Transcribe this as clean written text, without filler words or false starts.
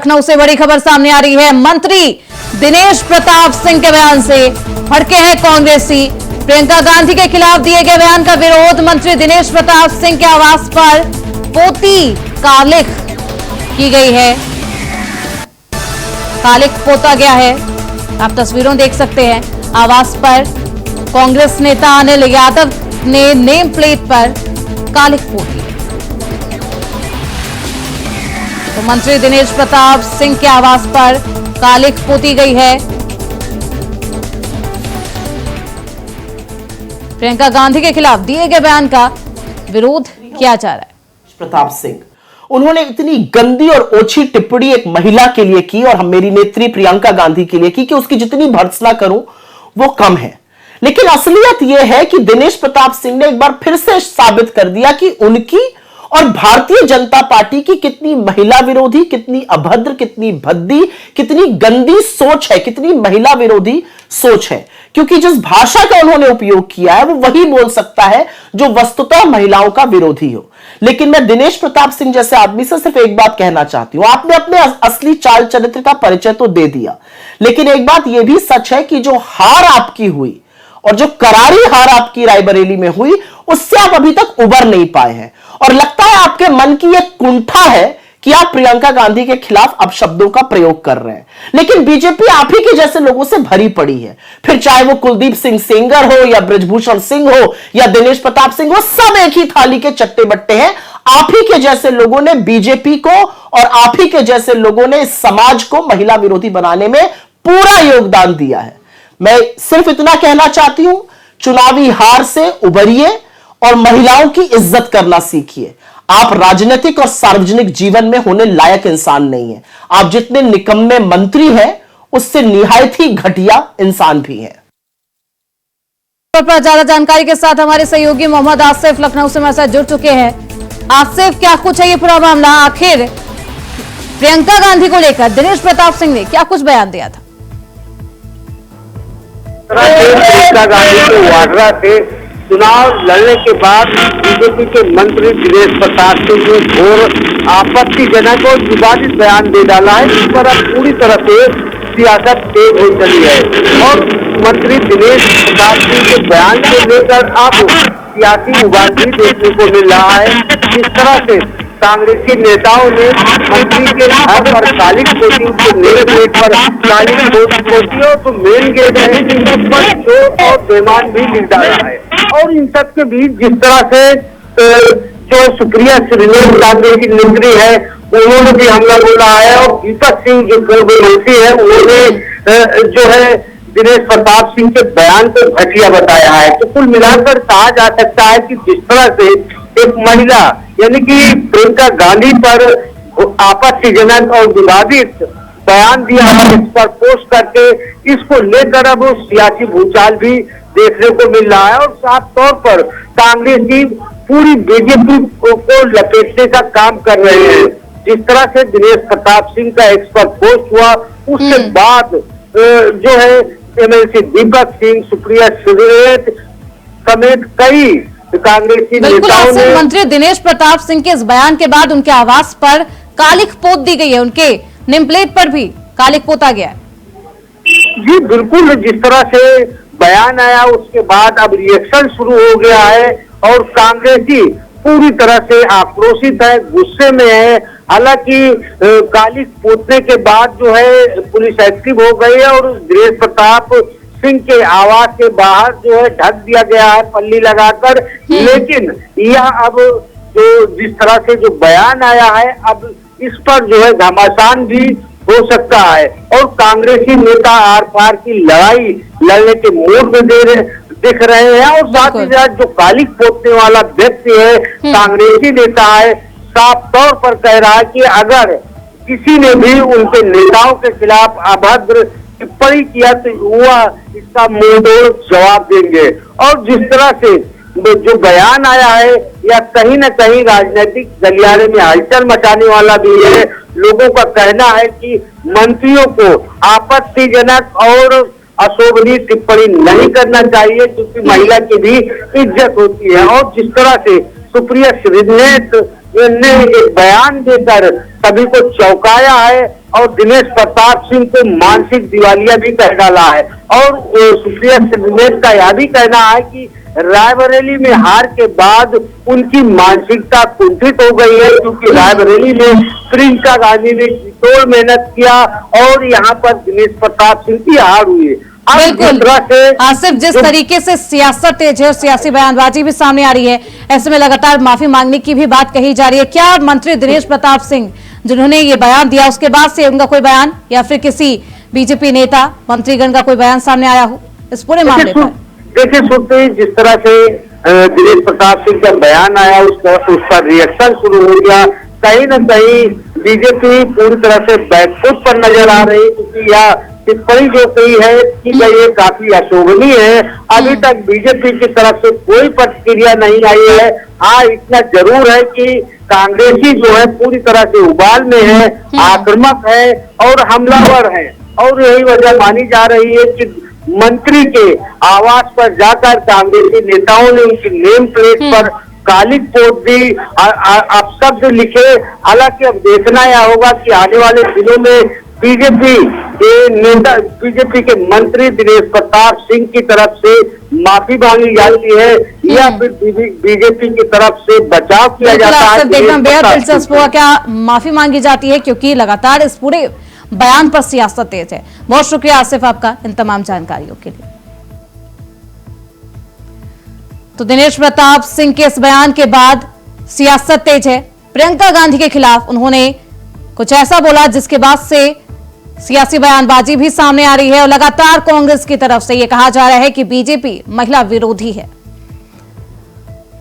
लखनऊ से बड़ी खबर सामने आ रही है। मंत्री दिनेश प्रताप सिंह के बयान से भड़के हैं कांग्रेसी। प्रियंका गांधी के खिलाफ दिए गए बयान का विरोध। मंत्री दिनेश प्रताप सिंह के आवास पर पोती कालिख की गई है, कालिख पोता गया है। आप तस्वीरों देख सकते हैं। आवास पर कांग्रेस नेता अनिल यादव ने नेम प्लेट पर कालिख पोती। तो मंत्री दिनेश प्रताप सिंह के आवास पर कालिख पोती गई है। प्रियंका गांधी के खिलाफ दिए गए बयान का विरोध किया जा रहा है। प्रताप सिंह, उन्होंने इतनी गंदी और ओछी टिप्पणी एक महिला के लिए की और हम मेरी नेत्री प्रियंका गांधी के लिए की कि उसकी जितनी भर्त्सना करूं वो कम है। लेकिन असलियत यह है कि दिनेश प्रताप सिंह ने एक बार फिर से साबित कर दिया कि उनकी और भारतीय जनता पार्टी की कितनी महिला विरोधी, कितनी अभद्र, कितनी भद्दी, कितनी गंदी सोच है, कितनी महिला विरोधी सोच है। क्योंकि जिस भाषा का उन्होंने उपयोग किया है वो वही बोल सकता है जो वस्तुतः महिलाओं का विरोधी हो। लेकिन मैं दिनेश प्रताप सिंह जैसे आदमी से सिर्फ एक बात कहना चाहती हूं, आपने अपने असली चाल चरित्र का परिचय तो दे दिया, लेकिन एक बात यह भी सच है कि जो हार आपकी हुई और जो करारी हार आपकी रायबरेली में हुई, उससे आप अभी तक उबर नहीं पाए हैं। और लगता है आपके मन की एक कुंठा है कि आप प्रियंका गांधी के खिलाफ अपशब्दों का प्रयोग कर रहे हैं। लेकिन बीजेपी आप ही के जैसे लोगों से भरी पड़ी है। फिर चाहे वो कुलदीप सिंह सेंगर हो या बृजभूषण सिंह हो या दिनेश प्रताप सिंह हो, सब एक ही थाली के चट्टे बट्टे हैं। आप ही के जैसे लोगों ने बीजेपी को और आप ही के जैसे लोगों ने इस समाज को महिला विरोधी बनाने में पूरा योगदान दिया है। मैं सिर्फ इतना कहना चाहती हूं, चुनावी हार से उबरिए और महिलाओं की इज्जत करना सीखिए। आप राजनीतिक और सार्वजनिक जीवन में होने लायक इंसान नहीं हैं। आप जितने निकम्मे मंत्री हैं उससे निहायत ही घटिया इंसान भी हैं। पर ज्यादा जानकारी के साथ हमारे सहयोगी मोहम्मद आसिफ लखनऊ से हमारे साथ जुड़ चुके हैं। आसिफ, क्या कुछ है ये पूरा मामला? आखिर प्रियंका गांधी को लेकर दिनेश प्रताप सिंह ने क्या कुछ बयान दिया था? प्रियंका गांधी के वाड्रा से चुनाव लड़ने के बाद बीजेपी के मंत्री दिनेश प्रताप सिंह ने घोर आपत्तिजनक और विवादित बयान दे डाला है, जिस पर अब पूरी तरह से सियासत तेज हो चली है। और मंत्री दिनेश प्रताप सिंह के बयान को लेकर अब सियासी उबाल भी देखने को मिल रहा है। जिस तरह से कांग्रेसी नेताओं ने मंत्री के घर पर कालिख पोती, उनके नेम प्लेट पर कालिख पोती और तो मेन गेट है पर चोर और बेमान भी लिख डाला है। और इन सब के बीच जिस तरह से जो सुप्रिया श्रीनेश कांग्रेस की मंत्री है उन्होंने भी हमला बोला है और दीपक सिंह जो पूर्व मंत्री है उन्होंने जो है दिनेश प्रताप सिंह के बयान को घटिया बताया है। तो कुल मिलाकर कहा जा सकता है कि जिस तरह से एक महिला यानी कि प्रियंका गांधी पर आपत्तिजनक और विवादित बयान दिया है, इस पर पोस्ट करके इसको लेकर अब सियासी भूचाल भी देखने को मिल रहा है। और साफ तौर पर कांग्रेस की पूरी बीजेपी को लपेटने का काम कर रहे हैं। जिस तरह से दिनेश प्रताप सिंह का इस पर पोस्ट हुआ, उसके बाद जो है एमएलसी दीपक सिंह, सुप्रिया श्रीनेश समेत कई कांग्रेसी नेताओं ने मंत्री दिनेश प्रताप सिंह के इस बयान के बाद उनके आवास पर कालिख पोत दी गई है, उनके नेम प्लेट पर भी कालिख पोता गया है। जी बिल्कुल, जिस तरह से बयान आया उसके बाद अब रिएक्शन शुरू हो गया है और कांग्रेसी पूरी तरह से आक्रोशित है, गुस्से में है। हालांकि कालिख पोतने के बाद जो है पुलिस एक्टिव हो गई है और दिनेश प्रताप सिंह के आवास के बाहर जो है ढक दिया गया है पल्ली लगाकर। लेकिन यह अब जो जिस तरह से जो बयान आया है अब इस पर जो है घमासान भी हो सकता है और कांग्रेसी नेता आर पार की लड़ाई लड़ने के मूड में दिख रहे हैं। और साथ ही साथ जो कालिख पोतने वाला व्यक्ति है कांग्रेसी नेता है, साफ तौर पर कह रहा है कि अगर किसी ने भी उनके नेताओं के खिलाफ अभद्र टिप्पणी किया तो वह इसका मुंहतोड़ जवाब देंगे। और जिस तरह से जो बयान आया है या कहीं न कहीं राजनीतिक गलियारे में हलचल मचाने वाला भी है। लोगों का कहना है कि मंत्रियों को आपत्तिजनक और अशोभनीय टिप्पणी नहीं करना चाहिए, क्योंकि महिला की भी इज्जत होती है। और जिस तरह से सुप्रिया श्रीनेश ने एक बयान देकर सभी को चौंकाया है और दिनेश प्रताप सिंह को मानसिक दिवालिया भी कह डाला है। और सुप्रिया दिनेश का यह भी कहना है कि रायबरेली में हार के बाद उनकी मानसिकता कुंठित हो गई है, क्योंकि रायबरेली में प्रियंका गांधी ने तोड़ मेहनत किया और यहाँ पर दिनेश प्रताप सिंह की हार हुई है। बिल्कुल आसिफ, जिस तरीके से सियासत तेज है और सियासी बयानबाजी भी सामने आ रही है, ऐसे में लगातार माफी मांगने की भी बात कही जा रही है। क्या मंत्री दिनेश प्रताप सिंह जिन्होंने ये बयान दिया उसके बाद से उनका कोई बयान या फिर किसी बीजेपी नेता मंत्रीगण का कोई बयान सामने आया हो इस पूरे मामले पर? देखिए सुनते जिस तरह से दिनेश प्रताप सिंह का बयान आया उसका रिएक्शन शुरू हो गया। कहीं न कहीं बीजेपी पूरी तरह से बैकफुट पर नजर आ रही, क्योंकि यह टिप्पणी जो कही है कि ये काफी अशोभनीय है। अभी तक बीजेपी की तरफ से कोई प्रतिक्रिया नहीं आई है। हाँ, इतना जरूर है कि कांग्रेसी जो है पूरी तरह से उबाल में है, आक्रामक है और हमलावर है। और यही वजह मानी जा रही है कि मंत्री के आवास पर जाकर कांग्रेसी नेताओं ने उनकी नेम प्लेट पर काली पोत दी, अपशब्द लिखे। हालांकि अब देखना यह होगा कि आने वाले दिनों में बीजेपी के नेता, बीजेपी के मंत्री दिनेश प्रताप सिंह की तरफ से माफी मांगी जाती है या फिर बीजेपी की तरफ से बचाव किया जाता है। देखना बेहद दिलचस्प हुआ क्या माफी मांगी जाती है, क्योंकि लगातार इस पूरे बयान पर सियासत तेज है। बहुत शुक्रिया आसिफ आपका इन तमाम जानकारियों के लिए। तो दिनेश प्रताप सिंह के इस बयान के बाद सियासत तेज है। प्रियंका गांधी के खिलाफ उन्होंने कुछ ऐसा बोला जिसके बाद से सियासी बयानबाजी भी सामने आ रही है और लगातार कांग्रेस की तरफ से यह कहा जा रहा है कि बीजेपी महिला विरोधी है।